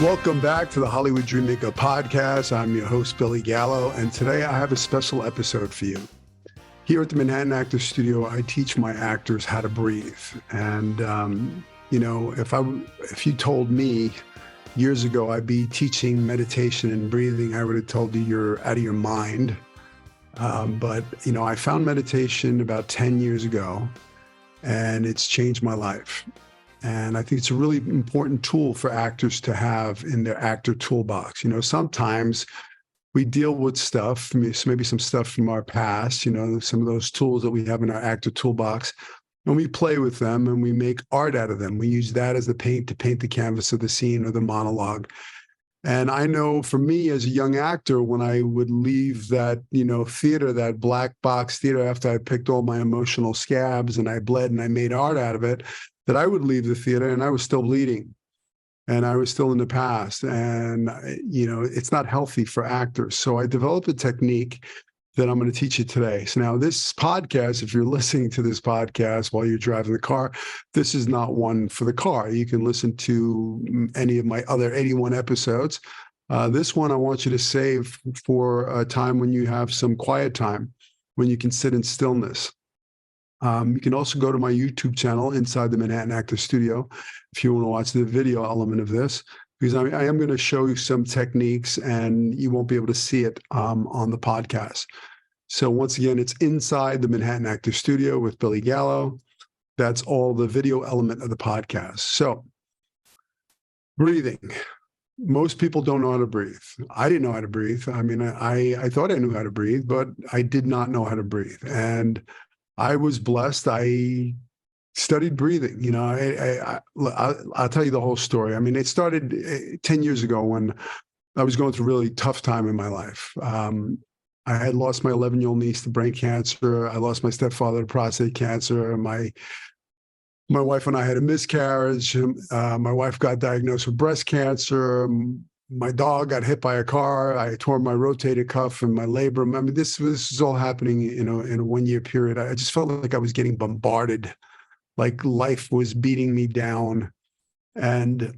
Welcome back to the Hollywood Dream Maker podcast. I'm your host, Billy Gallo, and today I have a special episode for you. Here at the Manhattan Actors Studio, I teach my actors how to breathe. And, if you told me years ago I'd be teaching meditation and breathing, I would have told you you're out of your mind. But I found meditation about 10 years ago, and it's changed my life. And I think it's a really important tool for actors to have in their actor toolbox. Sometimes we deal with stuff, maybe some stuff from our past, some of those tools that we have in our actor toolbox, and we play with them and we make art out of them. We use that as the paint to paint the canvas of the scene or the monologue. And I know for me as a young actor, when I would leave that, theater, that black box theater, after I picked all my emotional scabs and I bled and I made art out of it, that I would leave the theater and I was still bleeding and I was still in the past. And, it's not healthy for actors. So I developed a technique that I'm going to teach you today. So now this podcast, if you're listening to this podcast while you're driving the car, this is not one for the car. You can listen to any of my other 81 episodes. This one I want you to save for a time when you have some quiet time, when you can sit in stillness. You can also go to my YouTube channel, Inside the Manhattan Actors Studio, if you want to watch the video element of this, because I am going to show you some techniques and you won't be able to see it on the podcast. So once again, it's Inside the Manhattan Actors Studio with Billy Gallo. That's all the video element of the podcast. So breathing. Most people don't know how to breathe. I didn't know how to breathe. I mean, I thought I knew how to breathe, but I did not know how to breathe. And I was blessed. I studied breathing. I'll tell you the whole story. I mean, it started 10 years ago when I was going through a really tough time in my life. I had lost my 11-year-old niece to brain cancer. I lost my stepfather to prostate cancer. My wife and I had a miscarriage. My wife got diagnosed with breast cancer. My dog got hit by a car. I tore my rotator cuff and my labrum. I mean, this was all happening, in a 1-year period. I just felt like I was getting bombarded, like life was beating me down, and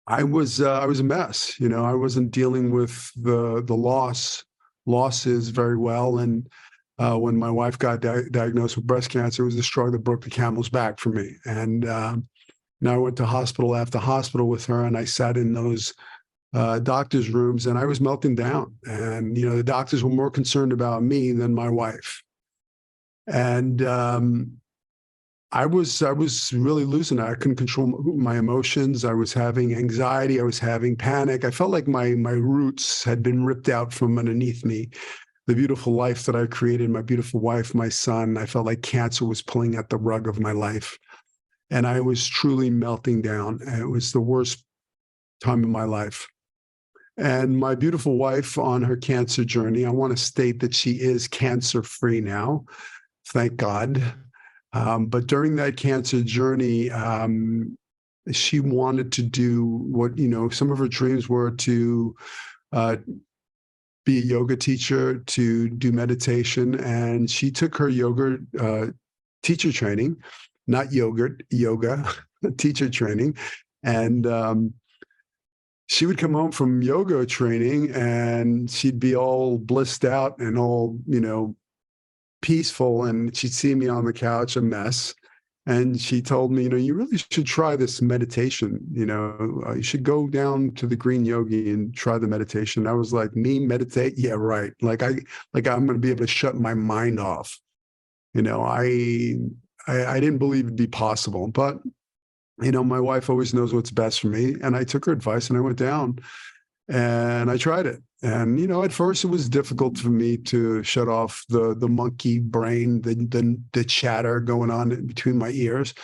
I was a mess. I wasn't dealing with the losses very well. And when my wife got diagnosed with breast cancer, it was the straw that broke the camel's back for me. And now I went to hospital after hospital with her, and I sat in those doctors' rooms, and I was melting down. And the doctors were more concerned about me than my wife. And I was really losing it. I couldn't control my emotions. I was having anxiety. I was having panic. I felt like my roots had been ripped out from underneath me. The beautiful life that I created, my beautiful wife, my son, I felt like cancer was pulling at the rug of my life. And I was truly melting down. And it was the worst time of my life. And my beautiful wife on her cancer journey, I want to state that she is cancer-free now, thank God. But during that cancer journey, she wanted to do what, some of her dreams were to be a yoga teacher, to do meditation. And she took her yoga teacher training, not yoga teacher training. And she would come home from yoga training and she'd be all blissed out and all, peaceful. And she'd see me on the couch, a mess. And she told me, you really should try this meditation. You should go down to the Green Yogi and try the meditation. I was like, me meditate? Yeah, right. Like I'm going to be able to shut my mind off. I didn't believe it'd be possible, but my wife always knows what's best for me. And I took her advice and I went down and I tried it. And, at first it was difficult for me to shut off the monkey brain, the chatter going on in between my ears.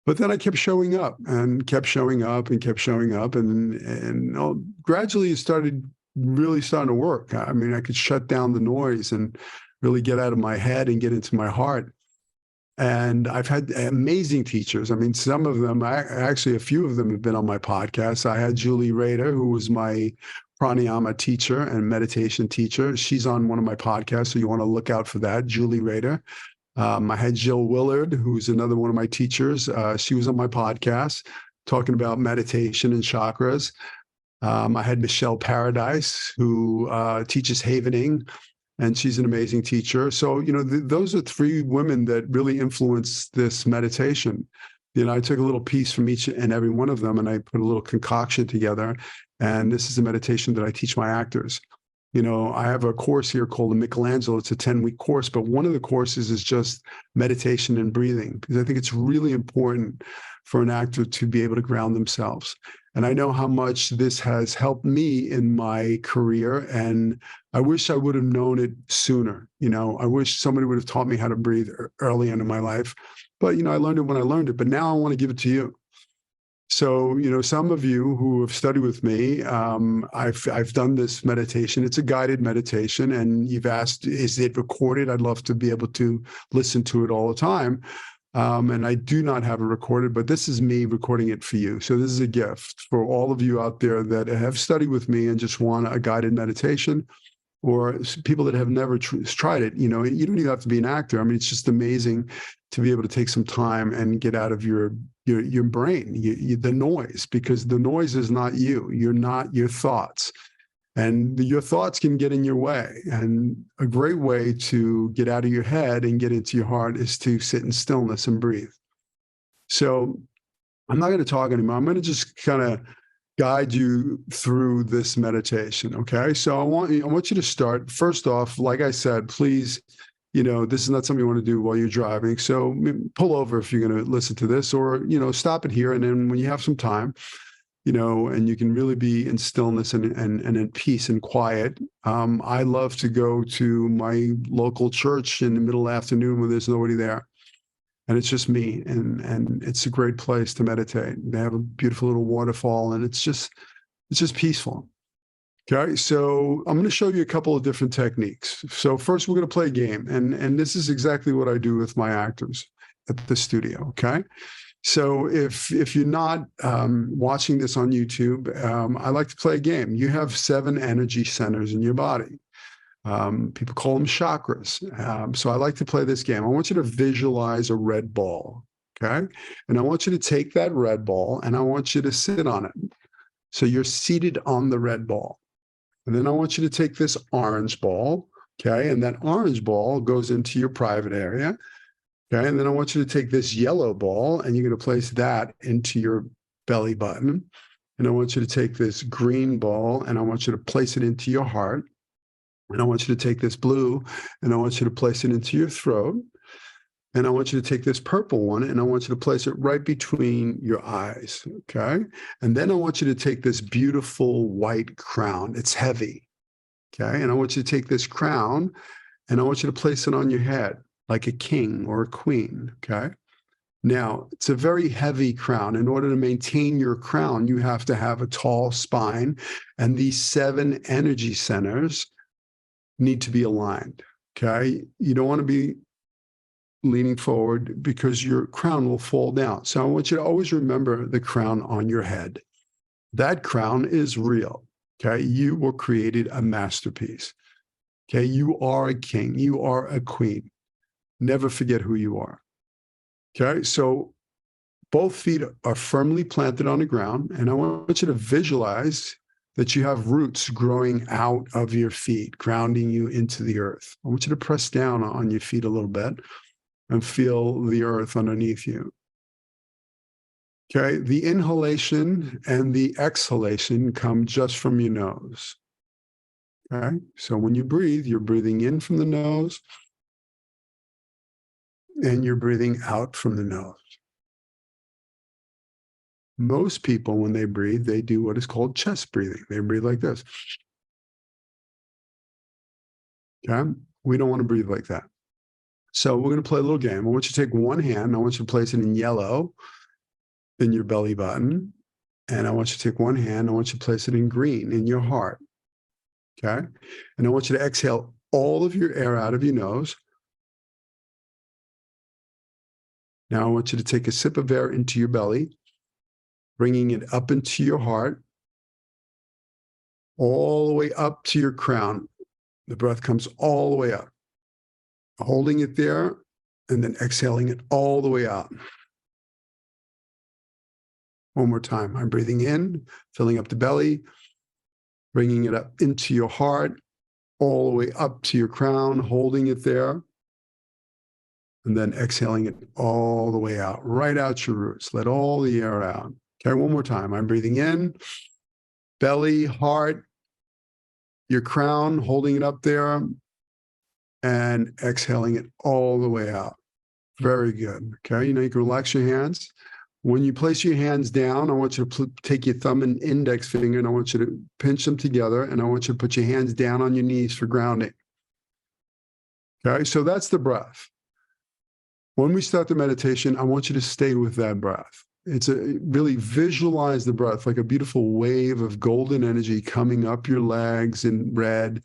But then I kept showing up and kept showing up and kept showing up. And gradually it started to work. I mean, I could shut down the noise and really get out of my head and get into my heart. And I've had amazing teachers. I mean, some of them, actually, a few of them have been on my podcast. I had Julie Rader, who was my pranayama teacher and meditation teacher. She's on one of my podcasts, so you want to look out for that, Julie Rader. I had Jill Willard, who's another one of my teachers. She was on my podcast talking about meditation and chakras. I had Michelle Paradise, who teaches havening, and she's an amazing teacher. So, those are three women that really influenced this meditation. I took a little piece from each and every one of them, and I put a little concoction together. And this is a meditation that I teach my actors. I have a course here called the Michelangelo. It's a 10-week course, but one of the courses is just meditation and breathing, because I think it's really important for an actor to be able to ground themselves. And I know how much this has helped me in my career, and I wish I would have known it sooner. I wish somebody would have taught me how to breathe early in my life. But, I learned it when I learned it, but now I want to give it to you. So, some of you who have studied with me, I've done this meditation. It's a guided meditation, and you've asked, is it recorded? I'd love to be able to listen to it all the time. And I do not have it recorded, but this is me recording it for you. So this is a gift for all of you out there that have studied with me and just want a guided meditation, or people that have never tried it. You don't even have to be an actor. I mean, it's just amazing to be able to take some time and get out of your brain, the noise, because the noise is not you. You're not your thoughts. And your thoughts can get in your way. And a great way to get out of your head and get into your heart is to sit in stillness and breathe. So I'm not going to talk anymore. I'm going to just kind of guide you through this meditation. Okay. So I want you to start. First off, like I said, please, this is not something you want to do while you're driving. So pull over if you're going to listen to this, or, stop it here. And then when you have some time, and you can really be in stillness and in peace and quiet. I love to go to my local church in the middle of the afternoon when there's nobody there. And it's just me, and it's a great place to meditate. They have a beautiful little waterfall, and it's just peaceful. Okay, so I'm going to show you a couple of different techniques. So first, we're going to play a game, and this is exactly what I do with my actors at the studio. Okay. So if you're not watching this on YouTube, I like to play a game. You have 7 energy centers in your body. People call them chakras. So I like to play this game. I want you to visualize a red ball, okay? And I want you to take that red ball and I want you to sit on it. So you're seated on the red ball. And then I want you to take this orange ball, okay? And that orange ball goes into your private area. Okay, and then I want you to take this yellow ball and you're going to place that into your belly button. And I want you to take this green ball and I want you to place it into your heart. And I want you to take this blue and I want you to place it into your throat. And I want you to take this purple one and I want you to place it right between your eyes. Okay. And then I want you to take this beautiful white crown. It's heavy. Okay. And I want you to take this crown and I want you to place it on your head, like a king or a queen, okay? Now, it's a very heavy crown. In order to maintain your crown, you have to have a tall spine, and these 7 energy centers need to be aligned, okay? You don't want to be leaning forward because your crown will fall down. So I want you to always remember the crown on your head. That crown is real, okay? You were created a masterpiece, okay? You are a king. You are a queen. Never forget who you are. Okay, so both feet are firmly planted on the ground, and I want you to visualize that you have roots growing out of your feet, grounding you into the earth. I want you to press down on your feet a little bit and feel the earth underneath you. Okay, the inhalation and the exhalation come just from your nose. Okay, so when you breathe, you're breathing in from the nose, and you're breathing out from the nose. Most people, when they breathe, they do what is called chest breathing. They breathe like this. Okay? We don't want to breathe like that. So we're going to play a little game. I want you to take one hand. I want you to place it in yellow in your belly button. And I want you to take one hand. I want you to place it in green in your heart. Okay? And I want you to exhale all of your air out of your nose. Now I want you to take a sip of air into your belly, bringing it up into your heart, all the way up to your crown. The breath comes all the way up, holding it there, and then exhaling it all the way out. One more time. I'm breathing in, filling up the belly, bringing it up into your heart, all the way up to your crown, holding it there, and then exhaling it all the way out, right out your roots. Let all the air out. Okay, one more time. I'm breathing in, belly, heart, your crown, holding it up there, and exhaling it all the way out. Very good. Okay, you can relax your hands. When you place your hands down, I want you to take your thumb and index finger, and I want you to pinch them together, and I want you to put your hands down on your knees for grounding. Okay, so that's the breath. When we start the meditation, I want you to stay with that breath. Really visualize the breath like a beautiful wave of golden energy coming up your legs in red,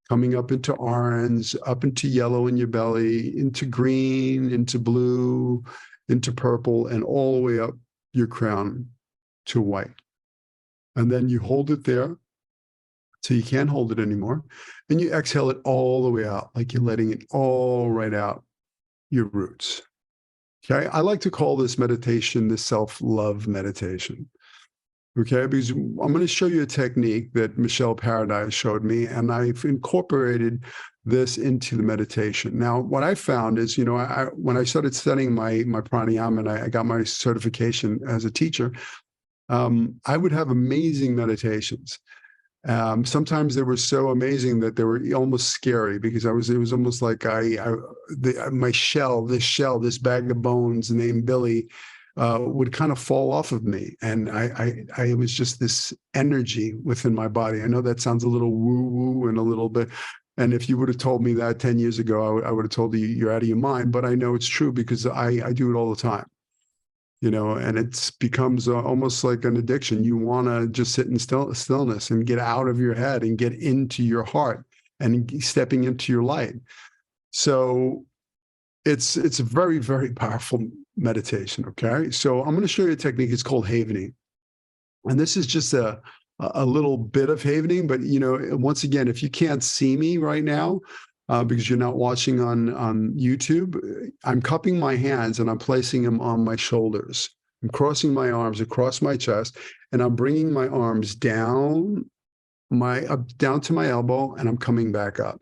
coming up into orange, up into yellow in your belly, into green, into blue, into purple, and all the way up your crown to white. And then you hold it there till you can't hold it anymore. And you exhale it all the way out, like you're letting it all right out your roots. Okay, I like to call this meditation the self-love meditation. Okay, because I'm going to show you a technique that Michelle Paradise showed me, and I've incorporated this into the meditation. Now, what I found is, when I started studying my pranayama and I got my certification as a teacher, I would have amazing meditations. Sometimes they were so amazing that they were almost scary, because it was almost like my shell, this bag of bones named Billy, would kind of fall off of me. And I was just this energy within my body. I know that sounds a little woo-woo and a little bit, and if you would have told me that 10 years ago, I would have told you you're out of your mind, but I know it's true because I do it all the time. And it becomes almost like an addiction. You want to just sit in stillness and get out of your head and get into your heart and stepping into your light. So it's a very, very powerful meditation. Okay. So I'm going to show you a technique. It's called havening. And this is just a little bit of havening, but once again, if you can't see me right now, because you're not watching on YouTube, I'm cupping my hands and I'm placing them on my shoulders. I'm crossing my arms across my chest, and I'm bringing my arms down to my elbow, and I'm coming back up.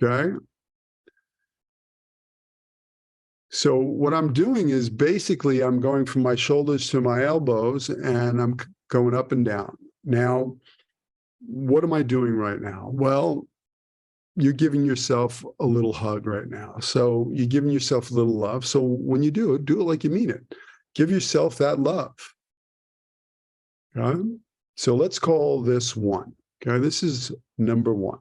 Okay. So what I'm doing is basically I'm going from my shoulders to my elbows, and I'm going up and down. Now, what am I doing right now? Well, you're giving yourself a little hug right now. So you're giving yourself a little love. So when you do it like you mean it. Give yourself that love. Okay? So let's call this 1. Okay, this is number 1.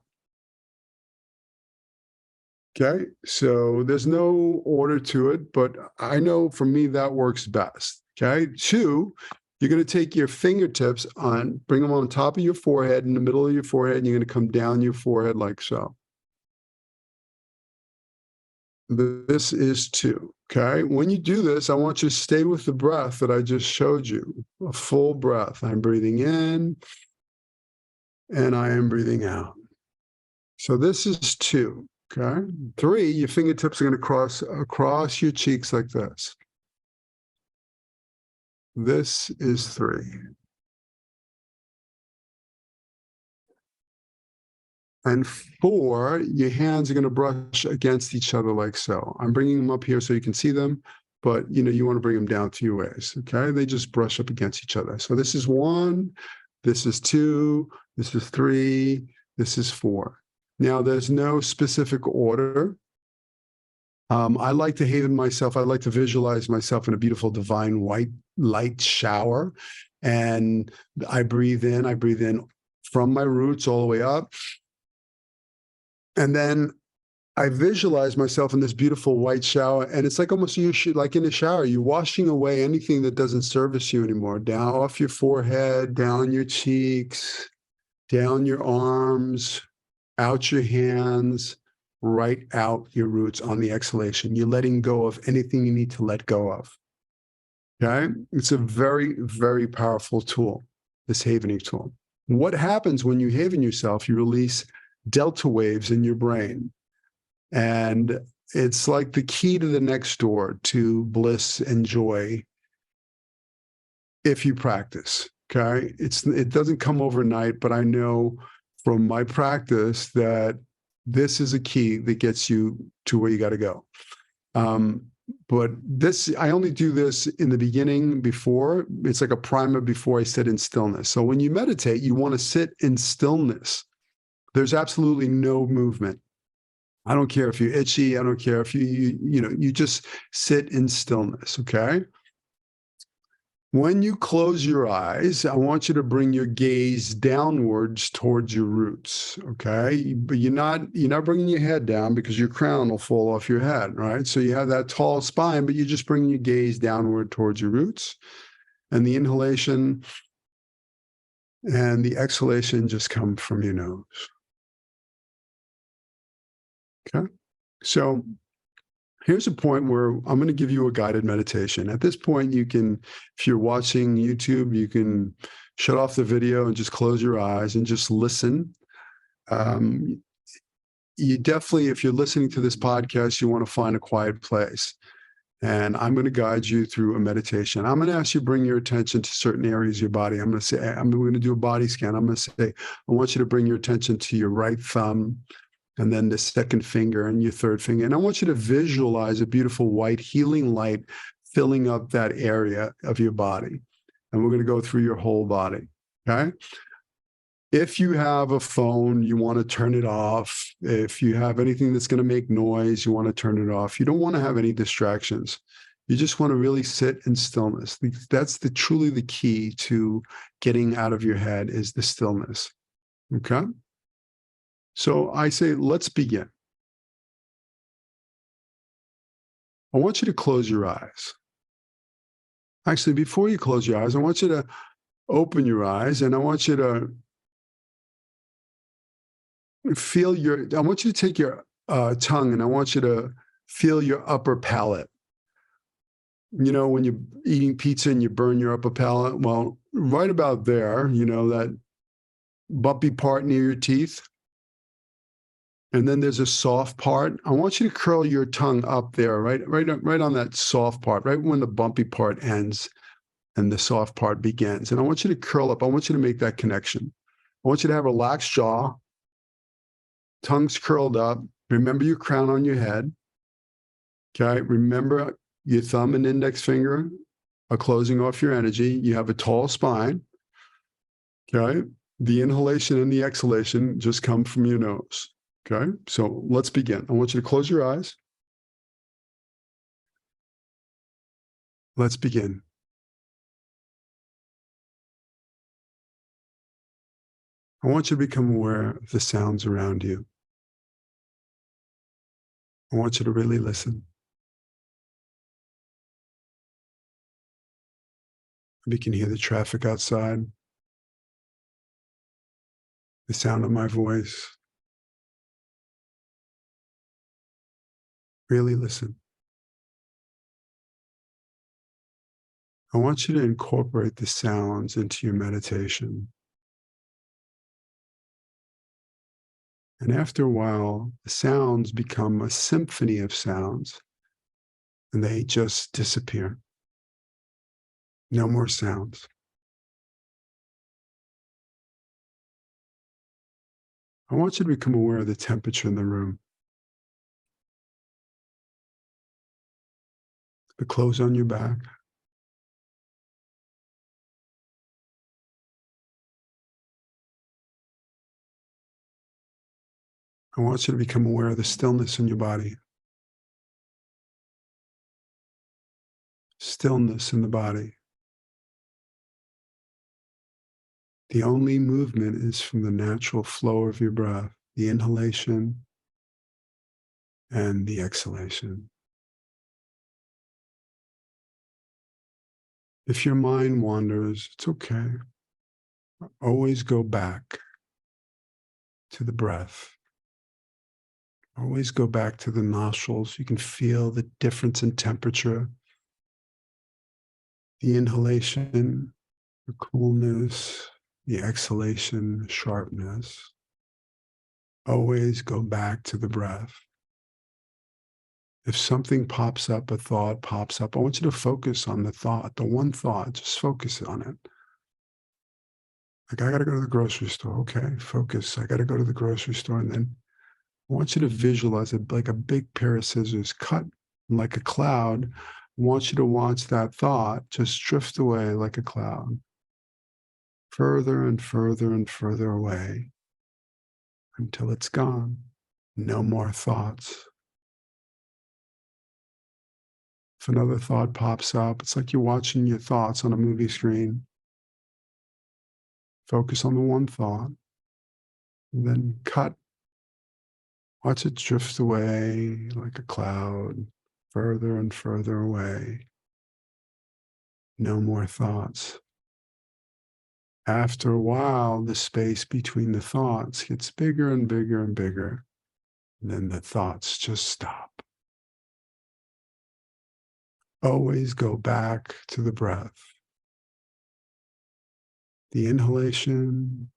Okay, so there's no order to it, but I know for me that works best. Okay, 2, you're going to take your fingertips bring them on top of your forehead, in the middle of your forehead, and you're going to come down your forehead like so. This is 2. Okay. When you do this, I want you to stay with the breath that I just showed you, a full breath. I'm breathing in and I am breathing out. So this is 2. Okay. 3, your fingertips are going to cross across your cheeks like this. This is 3. And 4, your hands are going to brush against each other like so. I'm bringing them up here so you can see them, but you want to bring them down to your waist. Okay, they just brush up against each other. So this is 1, this is 2, this is 3, this is 4. Now there's no specific order. I like to haven myself. I like to visualize myself in a beautiful divine white light shower, and I breathe in from my roots all the way up. And then I visualize myself in this beautiful white shower, and it's like almost like in a shower, you're washing away anything that doesn't service you anymore, down off your forehead, down your cheeks, down your arms, out your hands, right out your roots on the exhalation. You're letting go of anything you need to let go of. Okay? It's a very, very powerful tool, this havening tool. What happens when you haven yourself? You release delta waves in your brain. And it's like the key to the next door to bliss and joy if you practice. Okay. It doesn't come overnight, but I know from my practice that this is a key that gets you to where you got to go. Um, but I only do this in the beginning before. It's like a primer before I sit in stillness. So when you meditate, you want to sit in stillness. There's absolutely no movement. I don't care if you're itchy. I don't care if you just sit in stillness. Okay. When you close your eyes, I want you to bring your gaze downwards towards your roots, okay? But you're not bringing your head down because your crown will fall off your head, right? So you have that tall spine, but you're just bringing your gaze downward towards your roots. And the inhalation and the exhalation just come from your nose, okay? So here's a point where I'm going to give you a guided meditation. At this point, you can, if you're watching YouTube, you can shut off the video and just close your eyes and just listen. Um, you definitely, if you're listening to this podcast, you want to find a quiet place. And I'm going to guide you through a meditation. I'm going to ask you to bring your attention to certain areas of your body. I'm going to say, we're going to do a body scan. I'm going to say, I want you to bring your attention to your right thumb, and then the second finger and your third finger. And I want you to visualize a beautiful white healing light filling up that area of your body. And we're going to go through your whole body. Okay. If you have a phone, you want to turn it off. If you have anything that's going to make noise, you want to turn it off. You don't want to have any distractions. You just want to really sit in stillness. That's truly the key to getting out of your head, is the stillness. Okay. So I say, let's begin. I want you to close your eyes. Actually, before you close your eyes, I want you to open your eyes, and I want you to I want you to take your tongue, and I want you to feel your upper palate. You know, when you're eating pizza and you burn your upper palate, well, right about there, that bumpy part near your teeth. And then there's a soft part. I want you to curl your tongue up there, right on that soft part, right when the bumpy part ends and the soft part begins. And I want you to curl up. I want you to make that connection. I want you to have a relaxed jaw, tongue's curled up. Remember your crown on your head. Okay. Remember your thumb and index finger are closing off your energy. You have a tall spine. Okay. The inhalation and the exhalation just come from your nose. Okay, so let's begin. I want you to close your eyes. Let's begin. I want you to become aware of the sounds around you. I want you to really listen. You can hear the traffic outside, the sound of my voice. Really listen. I want you to incorporate the sounds into your meditation. And after a while, the sounds become a symphony of sounds, and they just disappear. No more sounds. I want you to become aware of the temperature in the room. The clothes on your back. I want you to become aware of the stillness in your body. Stillness in the body. The only movement is from the natural flow of your breath, the inhalation and the exhalation. If your mind wanders, it's okay. Always go back to the breath. Always go back to the nostrils. You can feel the difference in temperature. The inhalation, the coolness, the exhalation, sharpness. Always go back to the breath. If something pops up, a thought pops up, I want you to focus on the thought, the one thought, just focus on it. Like, I got to go to the grocery store. Okay, focus. I got to go to the grocery store. And then I want you to visualize it like a big pair of scissors cut like a cloud. I want you to watch that thought just drift away like a cloud, further and further and further away until it's gone. No more thoughts. If another thought pops up, it's like you're watching your thoughts on a movie screen. Focus on the one thought, and then cut. Watch it drift away like a cloud, further and further away. No more thoughts. After a while, the space between the thoughts gets bigger and bigger and bigger. And then the thoughts just stop. Always go back to the breath. The inhalation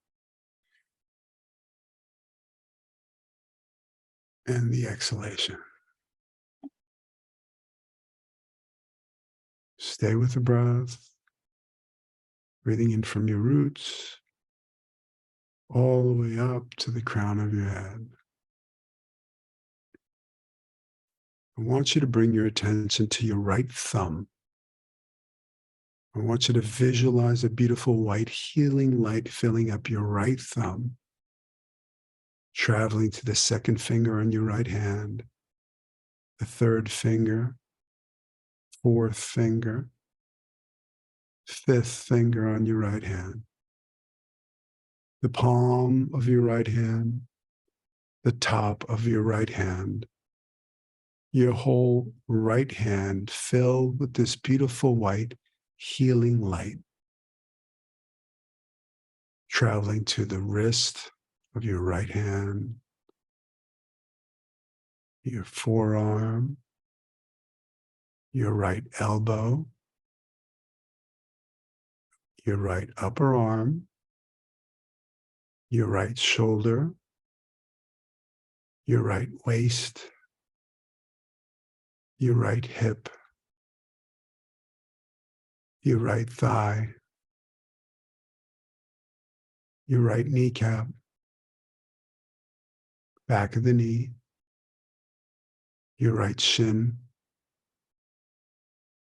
and the exhalation. Stay with the breath, breathing in from your roots all the way up to the crown of your head. I want you to bring your attention to your right thumb. I want you to visualize a beautiful white healing light filling up your right thumb, traveling to the second finger on your right hand, the third finger, fourth finger, fifth finger on your right hand, the palm of your right hand, the top of your right hand, your whole right hand filled with this beautiful white healing light, traveling to the wrist of your right hand, your forearm, your right elbow, your right upper arm, your right shoulder, your right waist, your right hip, your right thigh, your right kneecap, back of the knee, your right shin,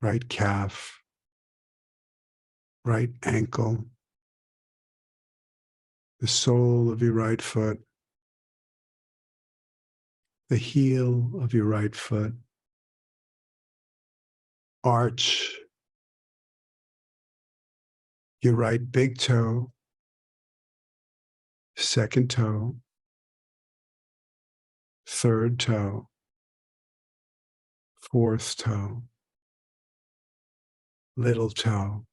right calf, right ankle, the sole of your right foot, the heel of your right foot, arch, your right big toe, second toe, third toe, fourth toe, little toe.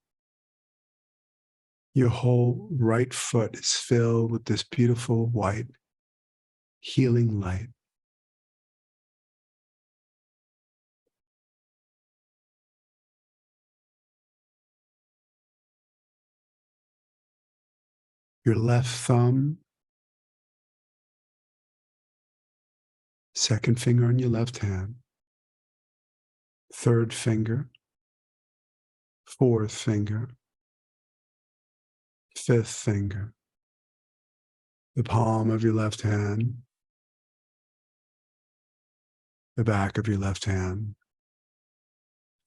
Your whole right foot is filled with this beautiful white healing light. Your left thumb, second finger on your left hand, third finger, fourth finger, fifth finger, the palm of your left hand, the back of your left hand.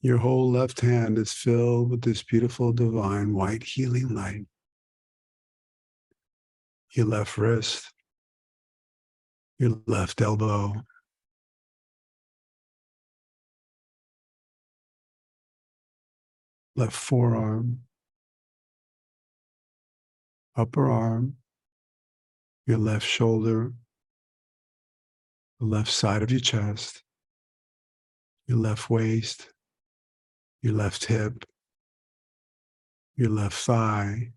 Your whole left hand is filled with this beautiful divine white healing light. Your left wrist, your left elbow, left forearm, upper arm, your left shoulder, the left side of your chest, your left waist, your left hip, your left thigh,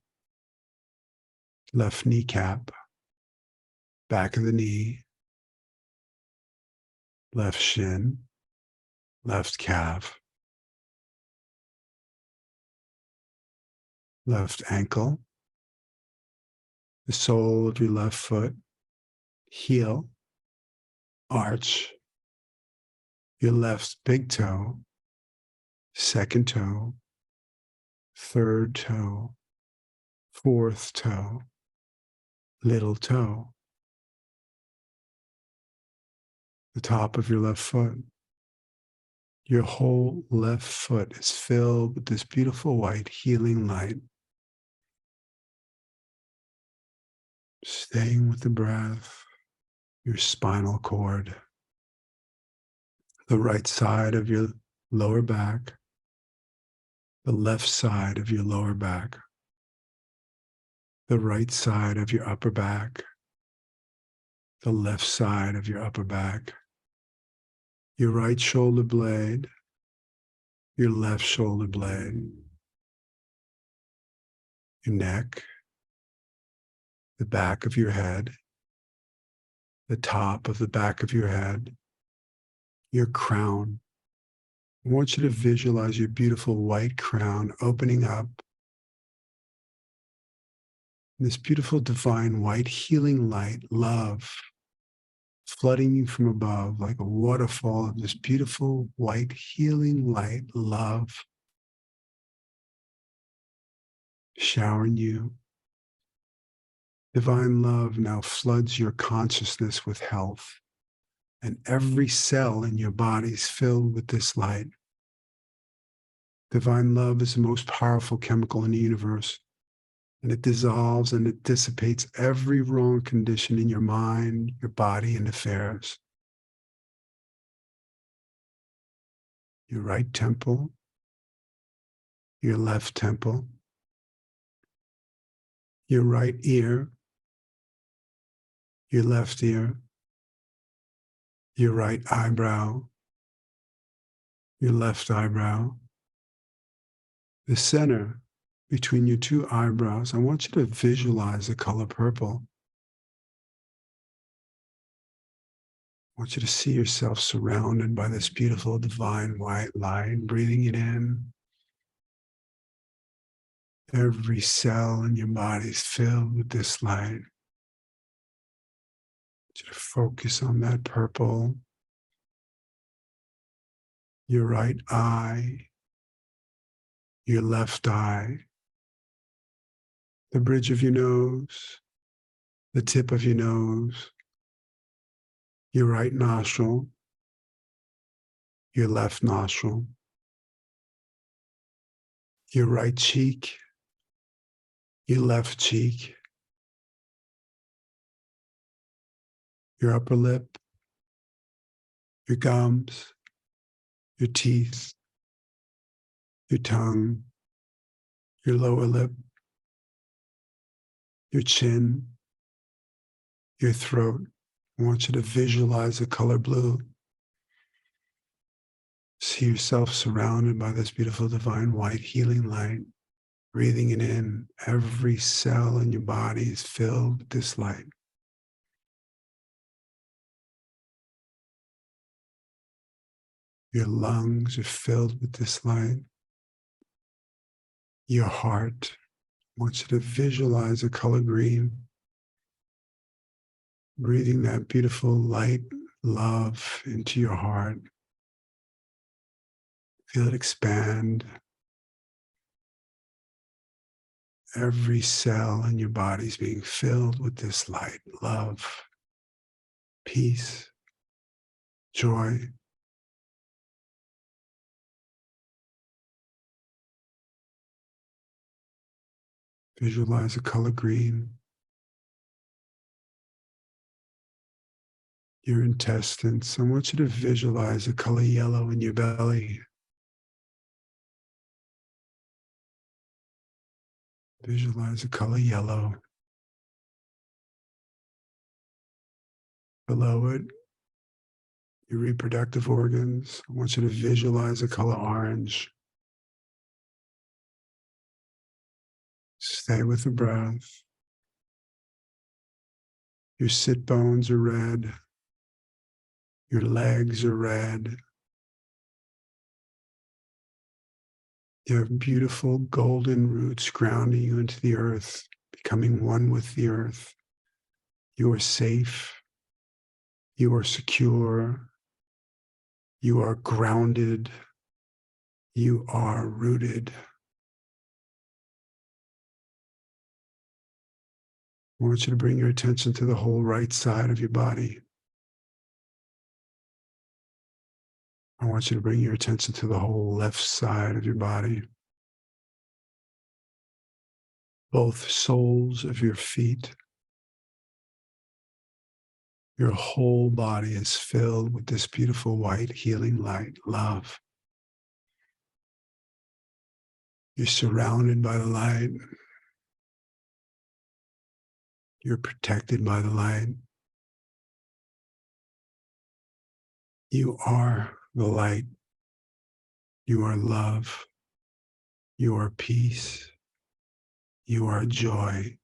left kneecap, back of the knee, left shin, left calf, left ankle, the sole of your left foot, heel, arch, your left big toe, second toe, third toe, fourth toe, little toe, the top of your left foot. Your whole left foot is filled with this beautiful white healing light. Staying with the breath, your spinal cord, the right side of your lower back, the left side of your lower back, the right side of your upper back, the left side of your upper back, your right shoulder blade, your left shoulder blade, your neck, the back of your head, the top of the back of your head, your crown. I want you to visualize your beautiful white crown opening up. This beautiful divine white healing light, love, flooding you from above like a waterfall of this beautiful white healing light, love, showering you. Divine love now floods your consciousness with health, and every cell in your body is filled with this light. Divine love is the most powerful chemical in the universe, and it dissolves and it dissipates every wrong condition in your mind, your body, and affairs. Your right temple, your left temple, your right ear, your left ear, your right eyebrow, your left eyebrow, the center between your two eyebrows. I want you to visualize the color purple. I want you to see yourself surrounded by this beautiful divine white light, breathing it in. Every cell in your body is filled with this light. I want you to focus on that purple. Your right eye, your left eye, the bridge of your nose, the tip of your nose, your right nostril, your left nostril, your right cheek, your left cheek, your upper lip, your gums, your teeth, your tongue, your lower lip, your chin, your throat. I want you to visualize the color blue. See yourself surrounded by this beautiful divine white healing light, breathing it in. Every cell in your body is filled with this light. Your lungs are filled with this light. Your heart, I want you to visualize the color green, breathing that beautiful light, love into your heart. Feel it expand. Every cell in your body is being filled with this light, love, peace, joy. Visualize the color green. Your intestines. I want you to visualize the color yellow in your belly. Visualize the color yellow. Below it, your reproductive organs. I want you to visualize the color orange. Stay with the breath. Your sit bones are red. Your legs are red. You have beautiful golden roots grounding you into the earth, becoming one with the earth. You are safe. You are secure. You are grounded. You are rooted. I want you to bring your attention to the whole right side of your body. I want you to bring your attention to the whole left side of your body, both soles of your feet. Your whole body is filled with this beautiful white healing light, love. You're surrounded by the light. You're protected by the light. You are the light. You are love. You are peace. You are joy.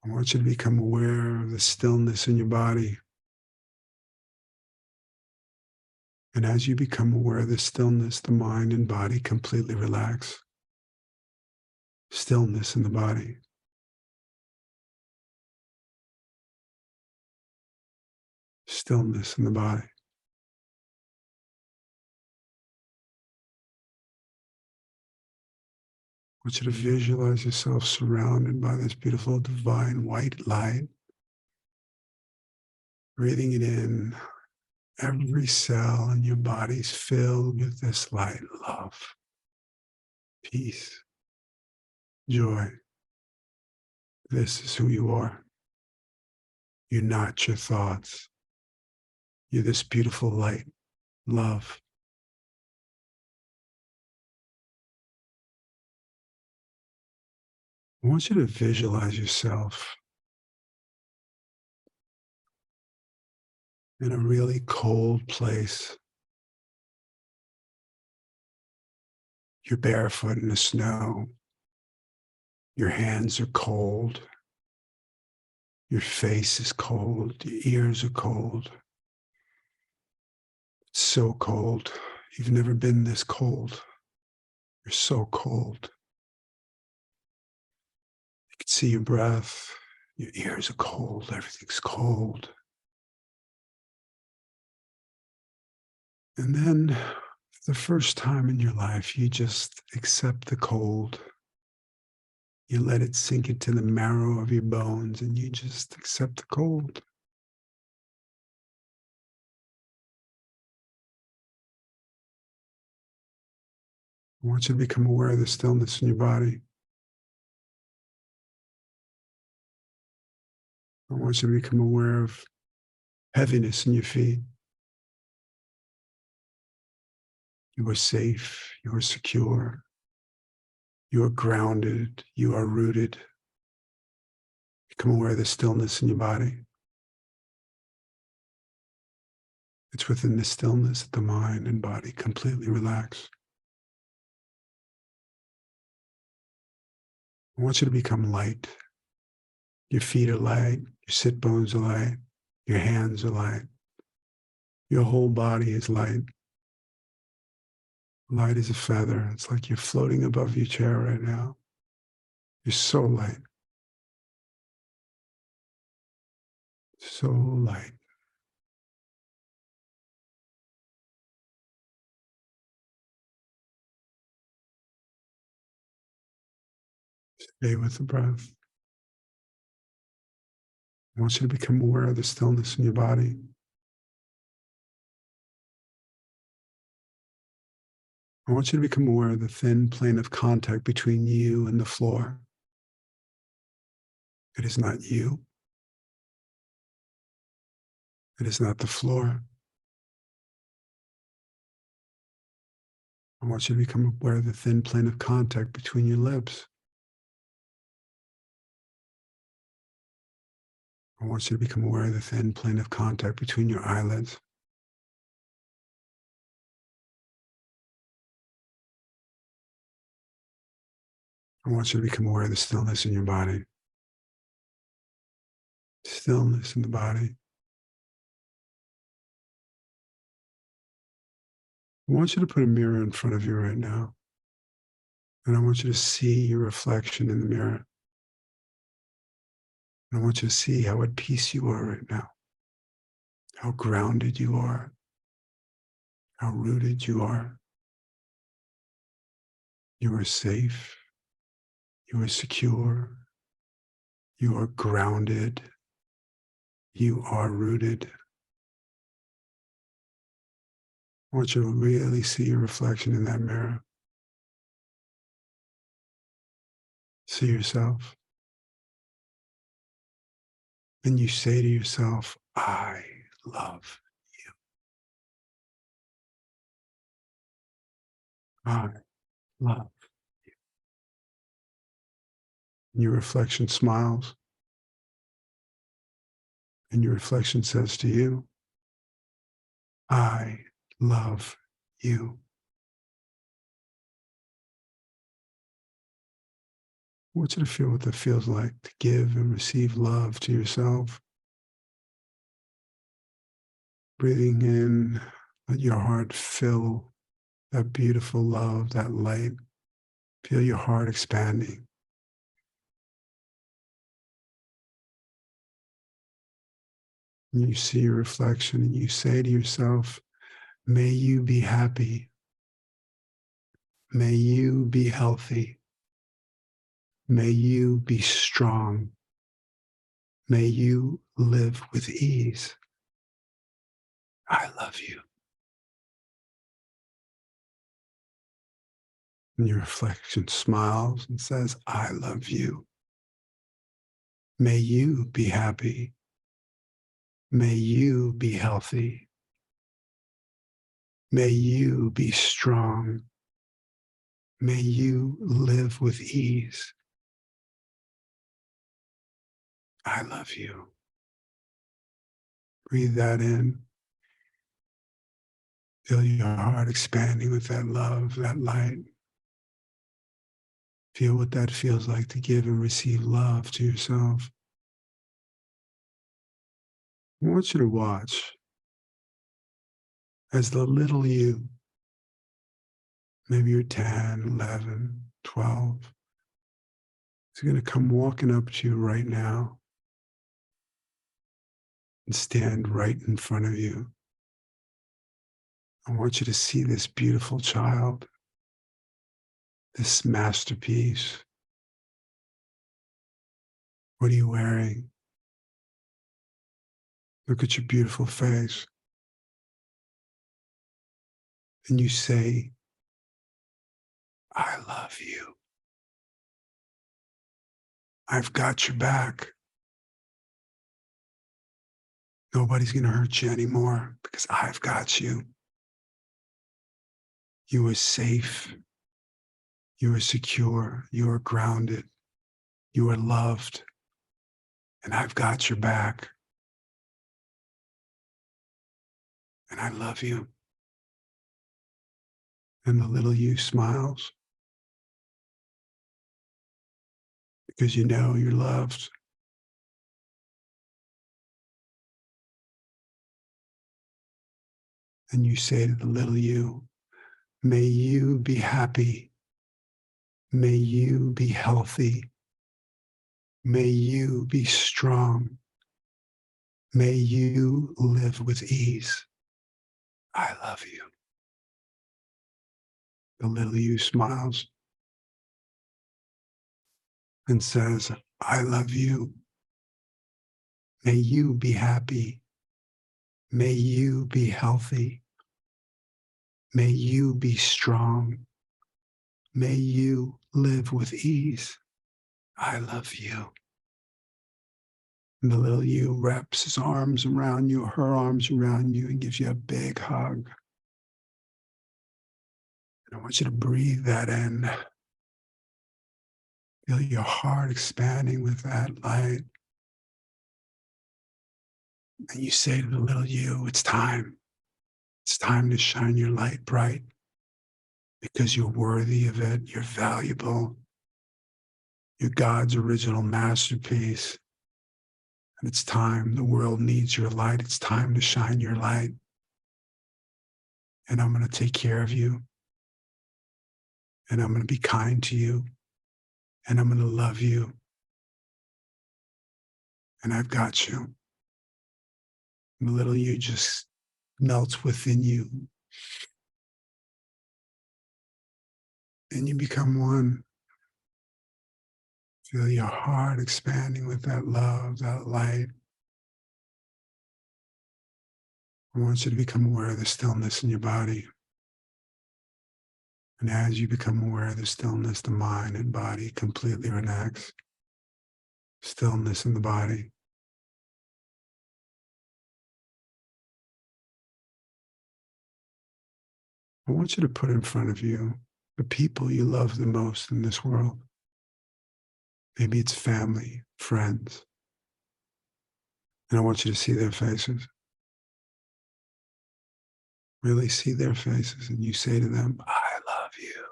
I want you to become aware of the stillness in your body. And as you become aware of the stillness, the mind and body completely relax. Stillness in the body. Stillness in the body. I want you to visualize yourself surrounded by this beautiful divine white light. Breathing it in, every cell in your body is filled with this light, love, peace, joy. This is who you are. You're not your thoughts. You're this beautiful light, love. I want you to visualize yourself in a really cold place. You're barefoot in the snow. Your hands are cold. Your face is cold. Your ears are cold. It's so cold. You've never been this cold. You're so cold. You can see your breath. Your ears are cold. Everything's cold. And then, for the first time in your life, you just accept the cold. You let it sink into the marrow of your bones and you just accept the cold. I want you to become aware of the stillness in your body. I want you to become aware of heaviness in your feet. You are safe. You are secure. You are grounded. You are rooted. Become aware of the stillness in your body. It's within the stillness that the mind and body completely relax. I want you to become light. Your feet are light. Your sit bones are light. Your hands are light. Your whole body is light. Light as a feather. It's like you're floating above your chair right now. You're so light. So light. Stay with the breath. I want you to become aware of the stillness in your body. I want you to become aware of the thin plane of contact between you and the floor. It is not you. It is not the floor. I want you to become aware of the thin plane of contact between your lips. I want you to become aware of the thin plane of contact between your eyelids. I want you to become aware of the stillness in your body. Stillness in the body. I want you to put a mirror in front of you right now. And I want you to see your reflection in the mirror. And I want you to see how at peace you are right now. How grounded you are. How rooted you are. You are safe. You are secure. You are grounded. You are rooted. I want you to really see your reflection in that mirror. See yourself. And you say to yourself, I love you. I love. And your reflection smiles. And your reflection says to you, I love you. I want you to feel what that feels like to give and receive love to yourself. Breathing in, let your heart fill that beautiful love, that light. Feel your heart expanding. And you see your reflection and you say to yourself, may you be happy. May you be healthy. May you be strong. May you live with ease. I love you. And your reflection smiles and says, I love you. May you be happy. May you be healthy. May you be strong. May you live with ease. I love you. Breathe that in. Feel your heart expanding with that love, that light. Feel what that feels like to give and receive love to yourself. I want you to watch as the little you, maybe you're 10, 11, 12, is going to come walking up to you right now and stand right in front of you. I want you to see this beautiful child, this masterpiece. What are you wearing? Look at your beautiful face. And you say, I love you. I've got your back. Nobody's going to hurt you anymore because I've got you. You are safe. You are secure. You are grounded. You are loved. And I've got your back. And I love you. And the little you smiles because you know you're loved. And you say to the little you, may you be happy. May you be healthy. May you be strong. May you live with ease. I love you. The little you smiles and says, I love you. May you be happy. May you be healthy. May you be strong. May you live with ease. I love you. And the little you wraps his arms around you, her arms around you, and gives you a big hug. And I want you to breathe that in. Feel your heart expanding with that light. And you say to the little you, it's time. It's time to shine your light bright because you're worthy of it. You're valuable. You're God's original masterpiece. And it's time. The world needs your light. It's time to shine your light. And I'm going to take care of you. And I'm going to be kind to you. And I'm going to love you. And I've got you. And the little you just melts within you. And you become one. Feel your heart expanding with that love, that light. I want you to become aware of the stillness in your body. And as you become aware of the stillness, the mind and body completely relax. Stillness in the body. I want you to put in front of you the people you love the most in this world. Maybe it's family, friends. And I want you to see their faces. Really see their faces. And you say to them, I love you.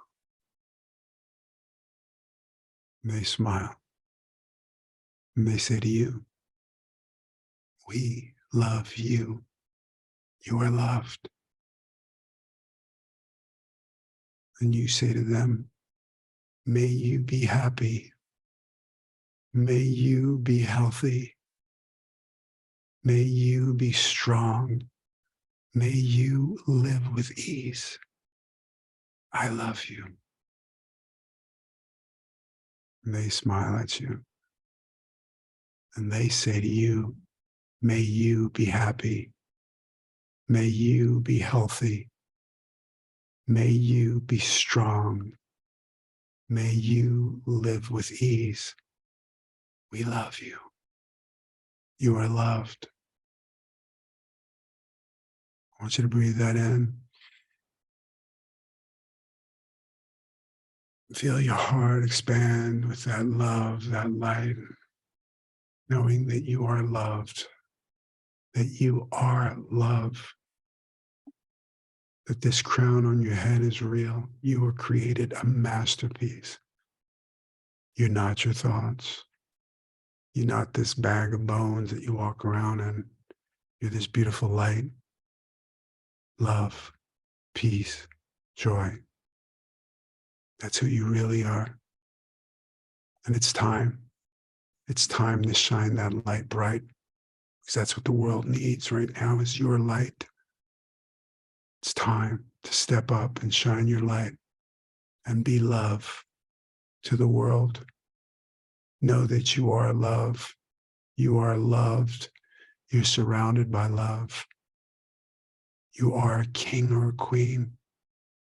And they smile. And they say to you, we love you. You are loved. And you say to them, may you be happy. May you be healthy. May you be strong. May you live with ease. I love you. And they smile at you. And they say to you, may you be happy. May you be healthy. May you be strong. May you live with ease. We love you. You are loved. I want you to breathe that in. Feel your heart expand with that love, that light, knowing that you are loved, that you are love, that this crown on your head is real. You were created a masterpiece. You're not your thoughts. You're not this bag of bones that you walk around in. You're this beautiful light, love, peace, joy. That's who you really are. And it's time. It's time to shine that light bright, because that's what the world needs right now is your light. It's time to step up and shine your light and be love to the world. Know that you are love. You are loved. You're surrounded by love. You are a king or a queen.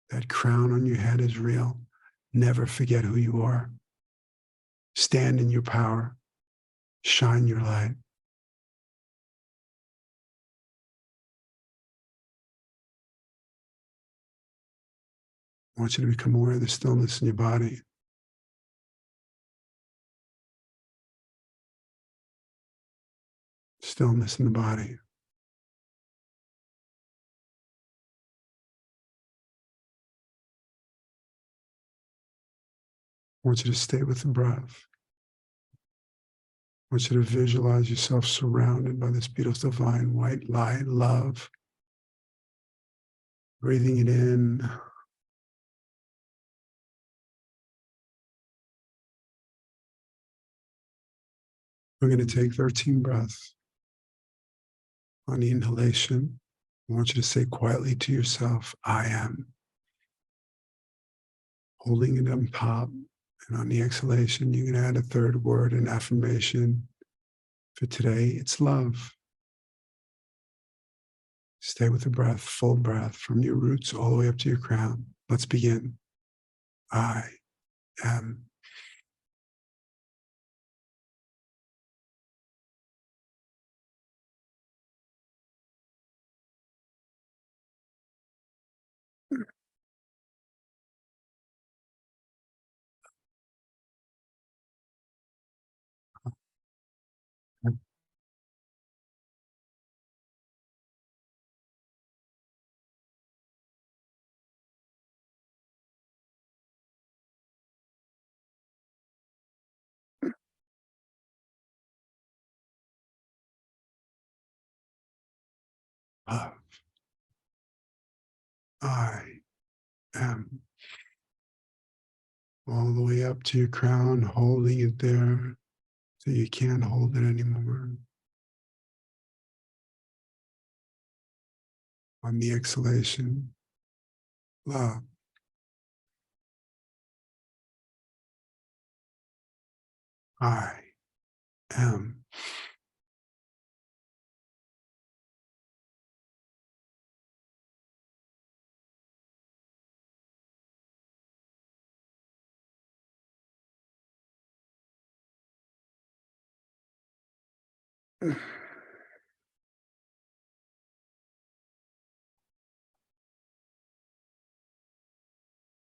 That crown on your head is real. Never forget who you are. Stand in your power. Shine your light. I want you to become aware of the stillness in your body. Stillness in the body. I want you to stay with the breath. I want you to visualize yourself surrounded by this beautiful divine white light, love. Breathing it in. We're going to take 13 breaths. On the inhalation, I want you to say quietly to yourself, I am. Holding it on top. And on the exhalation, you can add a third word, an affirmation. For today, it's love. Stay with the breath, full breath, from your roots all the way up to your crown. Let's begin. I am. Love. I am. All the way up to your crown, holding it there so you can't hold it anymore. On the exhalation, love. I am.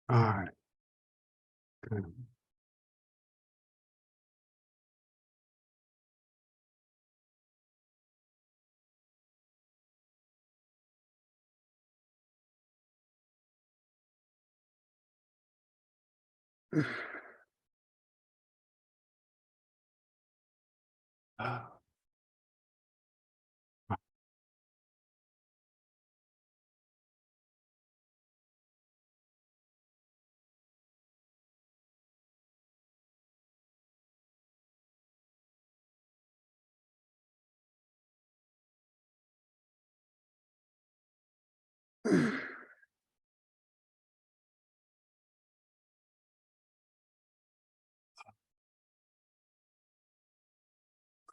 I am.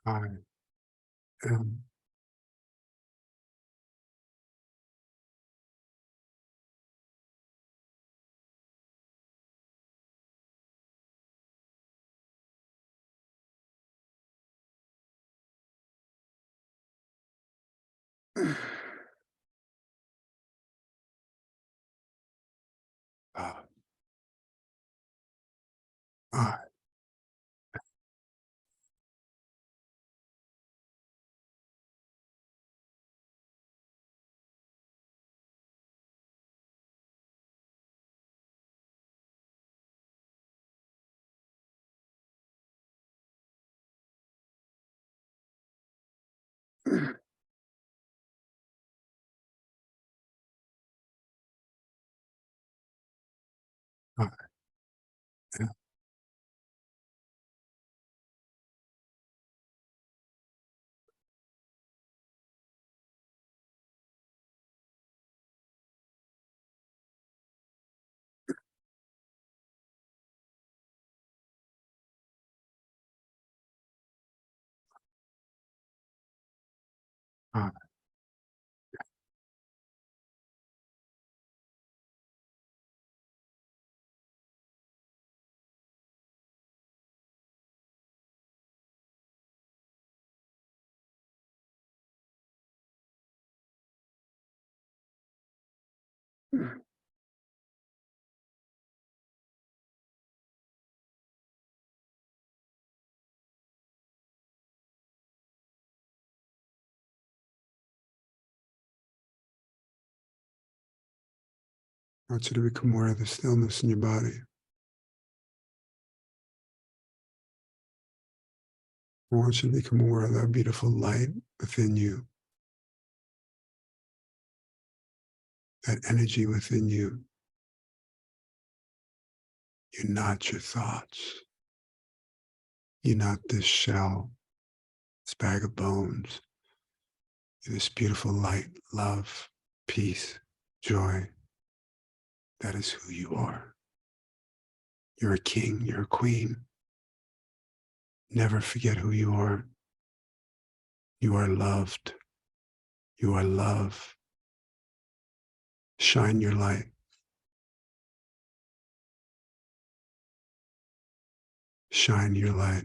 I am. I I am. I want you to become aware of the stillness in your body. I want you to become aware of that beautiful light within you, that energy within you. You're not your thoughts. You're not this shell, this bag of bones. You're this beautiful light, love, peace, joy. That is who you are. You're a king, you're a queen. Never forget who you are. You are loved. You are love. Shine your light. Shine your light.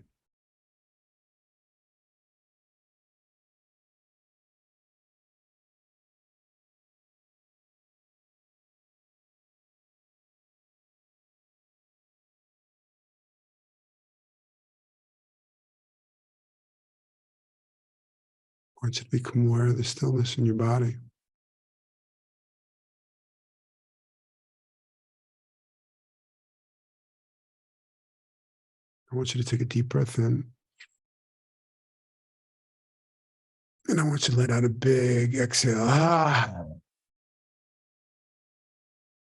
I want you to become aware of the stillness in your body. I want you to take a deep breath in. And I want you to let out a big exhale. I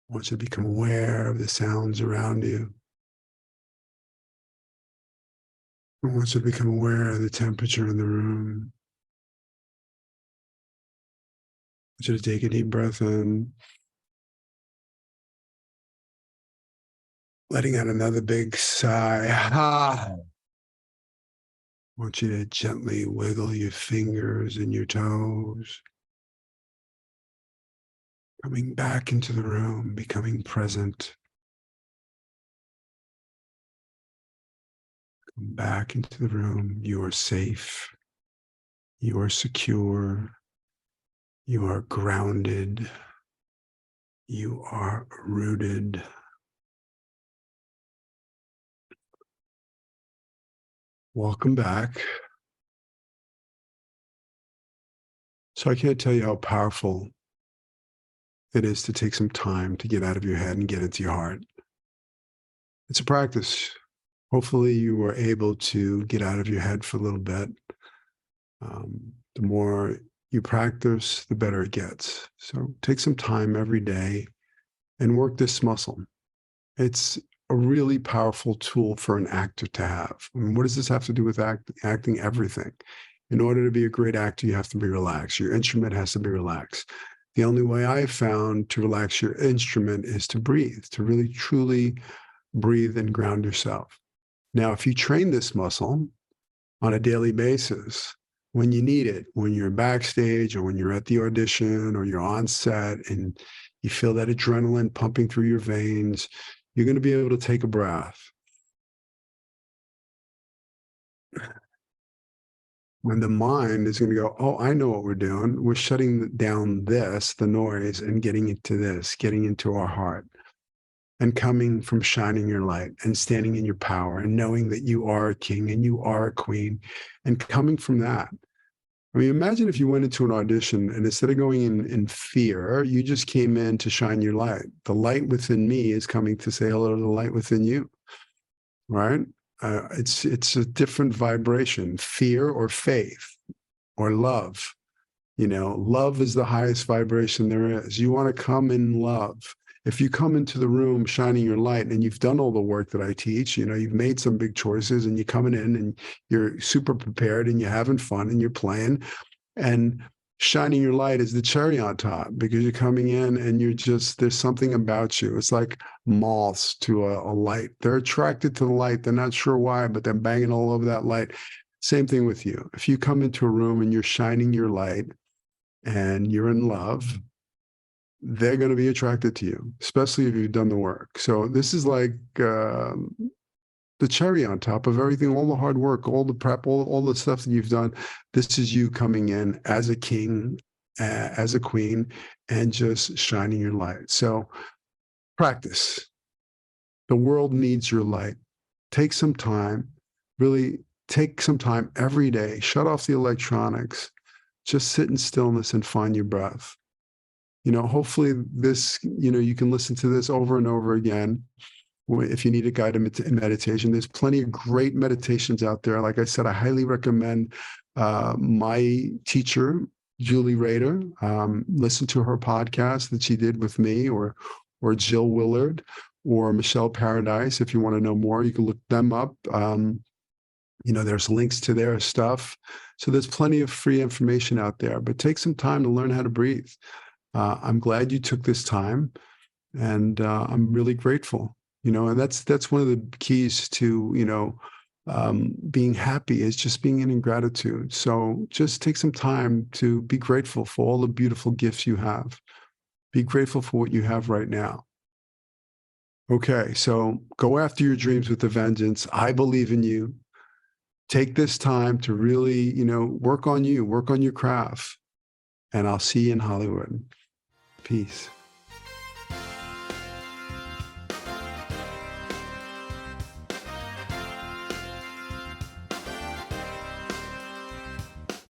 want you to become aware of the sounds around you. I want you to become aware of the temperature in the room. I want you to take a deep breath in, letting out another big sigh. I want you to gently wiggle your fingers and your toes, coming back into the room, becoming present. Come back into the room. You are safe. You are secure. You are grounded. You are rooted. Welcome back. So I can't tell you how powerful it is to take some time to get out of your head and get into your heart. It's a practice. Hopefully you were able to get out of your head for a little bit. The more you practice, the better it gets. So take some time every day and work this muscle. It's a really powerful tool for an actor to have. I mean, what does this have to do with acting? Everything. In order to be a great actor, you have to be relaxed. Your instrument has to be relaxed. The only way I've found to relax your instrument is to breathe, to really truly breathe and ground yourself. Now, if you train this muscle on a daily basis, when you need it, when you're backstage or when you're at the audition or you're on set and you feel that adrenaline pumping through your veins, you're going to be able to take a breath. When the mind is going to go, oh, I know what we're doing. We're shutting down this, the noise, and getting into this, getting into our heart and coming from shining your light and standing in your power and knowing that you are a king and you are a queen and coming from that. I mean, imagine if you went into an audition and instead of going in fear, you just came in to shine your light. The light within me is coming to say hello to the light within you, right? It's a different vibration, fear or faith or love. You know, love is the highest vibration there is. You want to come in love. If you come into the room shining your light and you've done all the work that I teach, you know, you've made some big choices and you're coming in and you're super prepared and you're having fun and you're playing and shining your light is the cherry on top because you're coming in and you're just, there's something about you. It's like moths to a light. They're attracted to the light. They're not sure why, but they're banging all over that light. Same thing with you. If you come into a room and you're shining your light, and you're in love, they're going to be attracted to you, especially if you've done the work. So this is like the cherry on top of everything, all the hard work, all the prep, all the stuff that you've done. This is you coming in as a king, as a queen, and just shining your light. So practice. The world needs your light. Take some time, really take some time every day, shut off the electronics, just sit in stillness and find your breath. You know, hopefully this, you know, you can listen to this over and over again. If you need a guided meditation, there's plenty of great meditations out there. Like I said, I highly recommend my teacher, Julie Rader. Listen to her podcast that she did with me, or Jill Willard, or Michelle Paradise. If you want to know more, you can look them up. You know, there's links to their stuff. So there's plenty of free information out there, but take some time to learn how to breathe. I'm glad you took this time, and I'm really grateful. You know, and that's one of the keys to, you know, being happy is just being in gratitude. So just take some time to be grateful for all the beautiful gifts you have. Be grateful for what you have right now. Okay, so go after your dreams with a vengeance. I believe in you. Take this time to really, you know, work on you, work on your craft, and I'll see you in Hollywood. Peace.